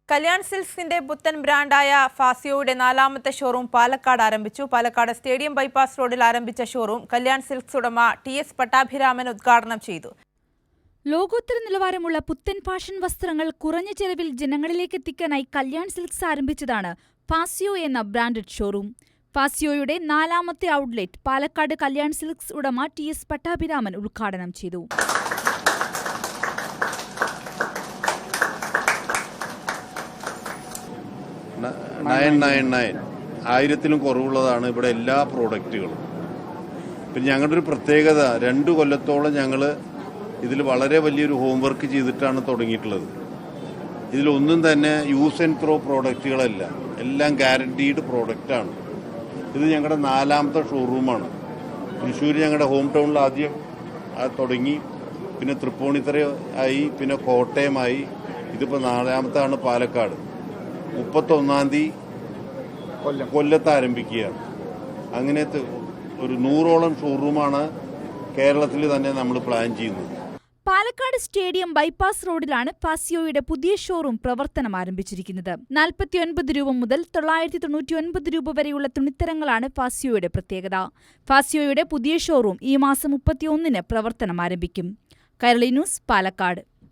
കല്യാൺ സിൽക്സിന്റെ പുത്തൻ ബ്രാൻഡായ ഫാസിയോയുടെ നാലാമത്തെ ഷോറൂം പാലക്കാട് ആരംഭിച്ചു. പാലക്കാട് സ്റ്റേഡിയം ബൈപ്പാസ് റോഡിൽ ആരംഭിച്ച ഷോറൂം കല്യാൺ സിൽക്സ് ഉടമ ടി.എസ്. പട്ടാഭിരാമൻ ഉദ്ഘാടനം ചെയ്തു. ലോകോത്തര നിലവാരമുള്ള പുത്തൻ ഫാഷൻ വസ്ത്രങ്ങൾ കുറഞ്ഞ ചെലവിൽ ജനങ്ങളിലേക്ക് എത്തിക്കാനായി കല്യാൺ സിൽക്സ് ആരംഭിച്ചതാണ് ഫാസിയോ എന്ന ബ്രാൻഡഡ് ഷോറൂം. ഫാസിയോയുടെ നാലാമത്തെ ഔട്ട്ലെറ്റ് പാലക്കാട് കല്യാൺ സിൽക്സ് ഉടമ ടി.എസ്. പട്ടാഭിരാമൻ ഉദ്ഘാടനം ചെയ്തു. ആയിരത്തിലും കുറവുള്ളതാണ് ഇവിടെ എല്ലാ പ്രോഡക്റ്റുകളും. പിന്നെ ഞങ്ങളുടെ ഒരു പ്രത്യേകത, 2 കൊല്ലത്തോളം ഞങ്ങൾ ഇതിൽ വളരെ വലിയൊരു ഹോംവർക്ക് ചെയ്തിട്ടാണ് തുടങ്ങിയിട്ടുള്ളത്. ഇതിലൊന്നും തന്നെ യൂസ് ആൻഡ് ത്രോ പ്രോഡക്റ്റുകളല്ല, എല്ലാം ഗ്യാരണ്ടീഡ് പ്രോഡക്റ്റാണ്. ഇത് ഞങ്ങളുടെ 4ാമത്തെ ഷോറൂമാണ്. തൃശ്ശൂർ ഞങ്ങളുടെ ഹോം ടൗണിൽ ആദ്യം തുടങ്ങി, പിന്നെ തൃപ്പൂണിത്തുറ ആയി, പിന്നെ കോട്ടയമായി, ഇതിപ്പോൾ 4ാമത്താണ് പാലക്കാട്. 31-ാം തീയതി കൊല്ലത്ത് ആരംഭിക്കുകയാണ്. അങ്ങനത്തെ ഒരു 100ഓളം ഷോറൂമാണ് കേരളത്തിൽ തന്നെ നമ്മൾ പ്ലാൻ ചെയ്യുന്നത്. പാലക്കാട് സ്റ്റേഡിയം ബൈപ്പാസ് റോഡിലാണ് ഫാസിയോയുടെ പുതിയ ഷോറൂം പ്രവർത്തനം ആരംഭിച്ചിരിക്കുന്നത്. 49 രൂപ മുതൽ 999 രൂപ വരെയുള്ള തുണിത്തരങ്ങളാണ് ഫാസിയോയുടെ പ്രത്യേകത. ഫാസിയോയുടെ പുതിയ ഷോറൂം ഈ മാസം 31-ന് പ്രവർത്തനം ആരംഭിക്കും. കൈരളി ന്യൂസ്, പാലക്കാട്.